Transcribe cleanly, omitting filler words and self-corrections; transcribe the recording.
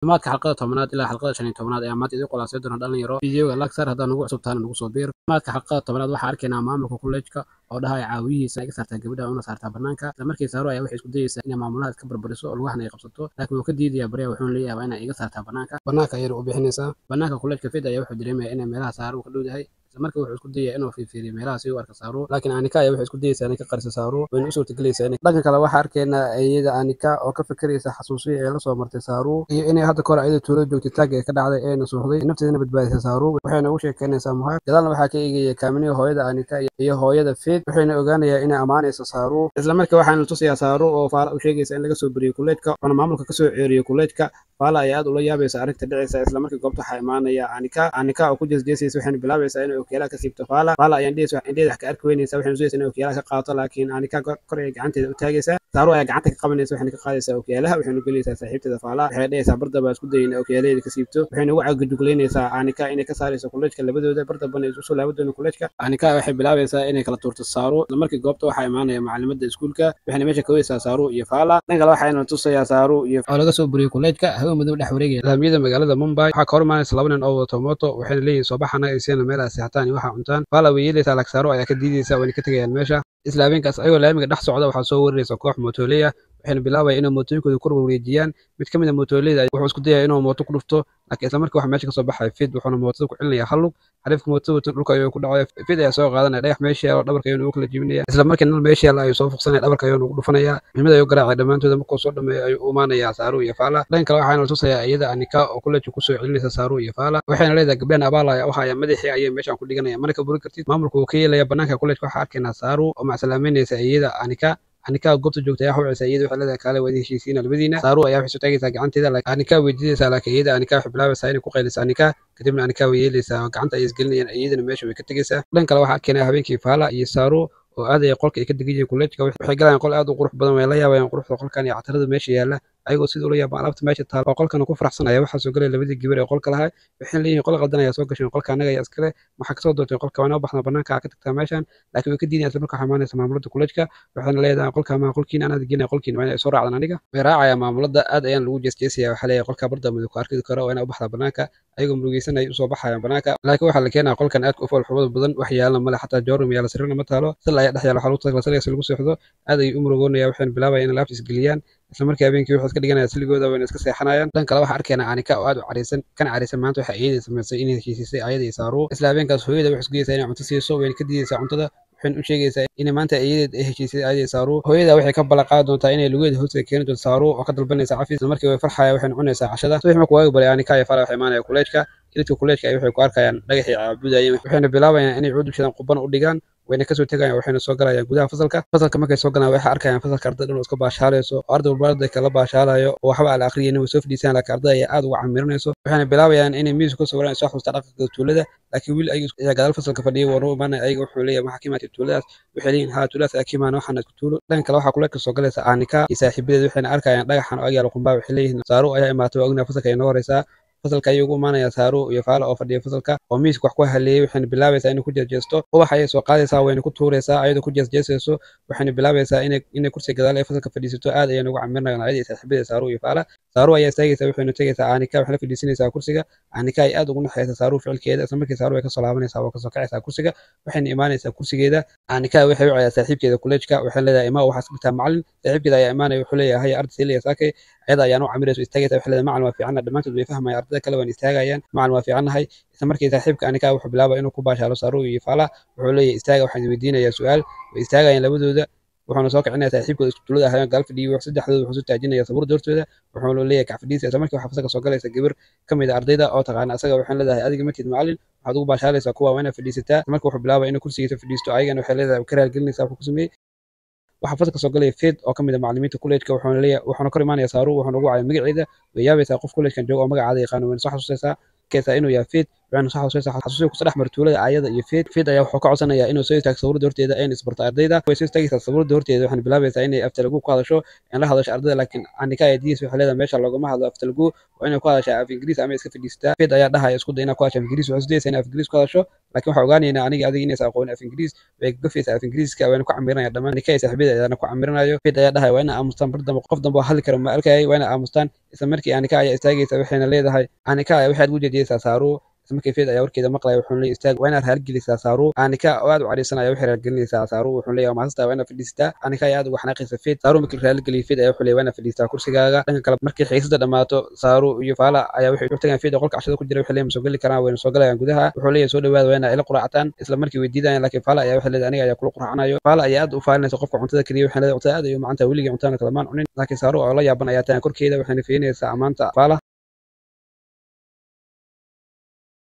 dhammaadka xalqada 10aad ilaa xalqada 15aad ayaa maanta idin qolaasay doona dhalinyaro fiidiyoga lagsar haddaan nagu cusub taana nagu soo biir dhammaadka xalqada 10aad waxaa arkaynaa maamulka kolleejka oo dhahaya caawiyihiisa iga saartaa gabadha una saartaa bannaanka isla markii saaro ayaa waxay isku dayaysaa inay maamulaha iska barbariso oo lugahan ay qabsato laakiin wuu ka diidayaa barya wuxuuna leeyahay inay iga saartaa bannaanka ayayna u bixinaysaa bannaanka kolleejka fid ayaa wuxuu dareemayaa inay meelaha saaro uu ka dhow yahay isla markii wuxuu isku dayayaa inuu fiiriyo meelaha si uu arka saaro laakiin Anika ayaa waxay isku dayaysaa inay ka qariso saaro wayna u suurtagelaysaa inay dhanka kale waxaa arkaynaa iyada Anika oo ka fikiraysa xasuusiyo ay la soo martay saaro iyo inay hadda kahor ayada tuulo joogtay taag ee ka dhacday ee nasuuxday nafteedana badbaadisay saaro waxayna ugu sheekeynaysaa muhaad gadaalna waxaa ka eegaya kaaminiga hooyada Anika iyo hooyada Faith waxayna ogaanayaan inay amaanayso saaro isla markii waxaana tusayaa saaro oo faala u sheegaysa in laga soo bariyo kolleejka oo maamulka ka soo ceeriyo kolleejka faala ayaa aad ula yaabaysa arrinta dhacaysa isla markii goobta waxaa imaanaya Anika oo ku jeesjeesaysa waxayna bilaabaysaa inay okyaalaha ka siibto faala ayaa indheeda wax ka arki weynaysa waxayna sugaysaa inay okyaalaha ka qaato laakiin Anika kor ay gacanteeda u taagaysa saaro ayaa gacanta ka qabanaysa waxayna ka qaadaysaa okyaalaha waxayna gelinaysaa saaxiibteeda faala waxay dhahaysaa bardaba isku dayayna okyaalaheeda ka siibto waxayna ugu cagajugleynaysaa Anika inay ka saarayso kolleejka labadooda bardabana isu soo laabadoona kolleejka Anika waxay bilaabaysaa inay kala tuurto saaro isla markii goobta waxaa imaanaya macallimada iskuulka waxayna meesha ka weysaa saaro iyo faala dhanka kale waxayna tusayaa saaro iyo oo laga soo buriyay kolleejka hawo madow dhex wareegaya laamiyada magaalada Mumbai waxaa ka hor imaanaysa laba nin oo wadato mooto waxayna leeyihiin soo baxana ay seen meel ay seexataan iyo waxa cuntaan faala way yeelaysaa laakiin saaro ayaa ka diidaysa wayna ka tagayaan meesha isla habeenkaas ayagoo laamiga dhex socda waxaa soo weeraraysa koox mootooleey ah waxayna bilaabayaan inay mootooyinkooda ku wareejiyaan mid ka mid ah mootooleeyda wuxuu isku dayayaa inuu mooto ku dhufto laakiin isla markii waxa meesha ka soo baxay Faith wuxuuna mootada ku celinayaa hal lug xariifka mootada dhulka ayuu ku dhacay Faith ayaa soo qaadanaya dhagax meesha yaalo dhabarka ayuu ugu kala jibinaya isla markii nal meesha yaalo ayuu soo fuqsanaya dhabarka ayuu ugu dhufanaya mid ayuu garaacay dhamaantooda markuu soo dhameeyo ayuu u imaanaya saaro iyo faala dhanka kale waxaana tusayaa iyada Anika oo kolleejka ku soo celinaysa saaro iyo faala waxayna leedahay gabdhahan abaalaya waxa ay madaxii ayay meeshan ku dhiganaya marka buri kartid maamulku uu ka yeelaya bannaanka kolleejka waxaa arkaynaa saaro oo macsalaameynaysa iyada Anika goobta joogta ayaa xucaysa iyada waxay leedahay kaale wadi heshiisiina labadiina saaro ayaa waxay soo taagaysaa gacanteeda laakiin Anika weydiisaysaa laakiin iyada Anika waxay bilaabaysaa inay ku qayliso Anika kadibna Anika way yeelaysaa gacanta ay isgelinayaan iyadana meesha way ka tagaysaa dhan kale waxaa arkaynaa habeenkii faala iyo saaro oo aadaya qolka ay ka degayeen kolleejka waxay galayaan qol aad u qurux badan way la yaabayaan quruxda qolkan iyo catarada meesha yaala ayagoo sidoo la yaabaan alaabta meesha taal oo qolkan ku faraxsanaya waxa soo galay labadii gabar ee qolka lahay waxay leeyihiin qol qaldan ayaa soo gashay qolka anaga ayaa iskale waxa ka soo doortay qolka waana baxna banaanka ka tagtaa meeshan laakiin way ka diidayaan isla markaa xamaanaysa maamulada kolleejka waxayna leedahay qolka ma qolkiina anaad gelinay qolkiina waa inay soo raacdaan aniga way raacaya maamulada aad ayaan lagu jeesjeesaya waxa leeyahay qolka barda mid ku arki karo waa inay u baxda banaanka ayagoo murugeysanay u soo baxayaan banaanka laakiin waxa la keenaa qolkan aad ku fool xubad badan wax yaalna male xataa joorum yaala sariirna ma taalo sal ayaa dhex yaala xaluuta la sariirka lagu seexdo aad ay u murugoonaya waxayna bilaabayaan in laabta isgeliyaan isla markii habeenkii wuxuu iska dhiganaya siligooda wayna iska seexanayaan dhan kale waxaa arkaynaa Anika oo aad u cariisan maanta waxa iyada samaysay inay heshiisay ayada iyo saaro isla habeenkaas hooyada waxay isku dayaysaa inay cunto siiso wayna ka diidaysaa cuntada waxayna u sheegaysaa inay maanta iyada ay heshiisay ayada iyo saaro hooyada waxay ka balaqaa doontaa inay lugeeda hoosta keeni doonto saaro oo ka dalbanaysa cafis isla markii way farxaya waxayna cunaysaa cashada subax markuu waaga balay Anika iyo faala waxay imaanayaan kolleejka ilidka kolleejka ay waxay ku arkayaan dhagaxii caabudayeen waxayna bilaabayaan inay cuud u shidaan quban u dhigaan wayna ka soo tagayaan waxayna soo galayaan gudaha fasalka markay soo galaan waxay arkayaan fasalka ardayda inuu iska baashaalayso oo arday walba kala baashaalayo oo waxba aan aqriyin way soo fadhiisaan laakiin ardayda ayaa aad uga camiranayso waxayna bilaabayaan inay miis ku sawiraan soo xusta dhaqanka tuulada laakiin wiil ayaga gadaal fasalka fadhiyo waa imaanaya ayaga wuxuu leeyahay waxa kiimaatay tuuladaas waxay leeyihiin haa tuuladaas ayaa kiimaana waxaana ku tuulo dhan kale waxaa kolleejka soo galaysa Anika iyo saaxiibadeed waxayna arkayaan dhagaxan oo ayaal qumba waxay leeyihiin saaro ayaa imaatay waa ognahay fasalka ay noo horeysaa fasalka ayuu ugu imaanaya saaro iyo faala oo fadhiya fasalka oo miiska wax ku haleeyay waxayna bilaabaysaa inay ku jeesjeesto ubax ayay soo qaadaysaa wayna ku tuuraysaa ayadoo ku jeesjeesayso waxayna bilaabaysaa inay kursi gadaal ee fasalka fadhiisato aad ayayna ugu camirnayaan ayada iyo saaxiibada saaro iyo faala saaro ayaa istaagaysaa waxayna tagaysaa Anika waxayna fadhiisanaysaa kursiga Anika ay aad ugu naxaysaa saaro ficilkeeda isla markii saaro ay ka soo laabanaysaa oo ka soo kacaysaa kursiga waxayna imaanaysaa kursigeeda Anika waxay u cayaysaa saaxiibkeeda kolleejka waxay leedahay ima waxa isbita macallin saaxiibkeeda ayaa imaanaya wuxuu leeyahay arday leeyahay saakay ayada ayaan u camirayso istaagaysaa waxay leedahay macallin waa fiican dhamaantood way fahmayaan ardayda kale waan istaagayaan macallin waa fiicannahay isla markii saaxiibka Anika wuxuu bilaabay inuu ku baashaalo saaro iyo faala wuxuu leeyahay istaaga waxaan weydiinayaa su'aal way istaagayaan labadooda wuxuuna soo kicinaya saaxiibkooda isku tuulada ahaayeen gaal fadhiyo wax saddexdooda wuxuu soo taajinaya sabur doortooda wuxuuna leeyahay kacfadhiisa isla markii waxa fasalka soo galaysa gabar ka mid ah ardayda oo taqaana asaga waxaan leedahay adiga markii macallin waxaad ugu baashaalaysaa kuwa waa inaad fadhiisataa isla markii wuxuu bilaabay inuu kursigiisa fadhiisto ayagana waxay leedahay ka raaligelinaysaa wuxuu ku sameeyey waxa fasalka soo galay Faith oo ka mid ah macallimiinta kolleejka wuxuuna kor imaanaya saaro wuxuuna ugu cayay magaceeda way yaabaysaa qof kolleejkan jooga oo magacaada yaqaan wayna soo xasuusaysaa keesa inuu yahay Faith waxayna soo xasuusaysaa xasuusiyo ku saddex martuulada aayada iyo Faith ayaa wuxuu ka codsanayaa inuu soo istaago sawirada horteeda ayna isbarto ardayda way soo istaagaysaa sawirada horteeda waxayna bilaabaysaa inay Aftelugu ku hadasho in la hadasho ardayda laakiin Anika ay diis waxay leedahay meesha loogama hadlo Aftelugu waa inay ku hadashaa af Ingiriis ama iska fadhiistaa Faith ayaa dhahaya isku day inaad ku hadasho af Ingiriis waxay isdayaysaa inaad af Ingiriis ku hadasho laakiin waxaa ogaanaynaa aniga adiga inaysan aqoonin af Ingiriis way gafaysaa af Ingiriiska wayna ku camiranaya dhammaan Anika iyo saaxiibadeedana ku camiranayo Faith ayaa dhahaya waa inay aamustaan bar dambe qof dambe oo hadli karo ma arkayay waa inay aamustaan isla markii Anika ayaa istaagaysa waxayna leedahay Anika waxaad ugu jeediyaysaa Saaru markii Faith ayaa warkeeda maqlay wuxuu leeyahay istaag waa inaad halgelisaa Saaru Anika aad u cariisanaya waxay halgelinaysaa Saaru wuxuu leeyahay maastaa waa inaad fadhiistaa Anika aad ugu xanaaqaysa Faith Saaru markii halgeliyay Faith ayaa wuxuu leeyahay waa inaad fadhiistaa kursigaaga dhanka kale markii xiisada dhamaato Saaru iyo Faala ayaa waxay u tagayaan Faith qolka cashada ku jira waxay leeyahay soo gali karaan wayna soo galayaan gudaha wuxuu leeyahay soo dhawaada waa inaad ila quraactaan isla markii weydiidayaan laakiin Faala ayaa waxay leedahay aniga ayaa kula quraacanayo Faala ayaa aad u faalinaysa qofka cuntada kaliya waxay leedahay cuntada aad ayuu maanta weligii cuntada kala maan cunin laakiin Saaru oo la yaaban ayaa taan korkeeda waxayna fiirinaysaa amaanta Faala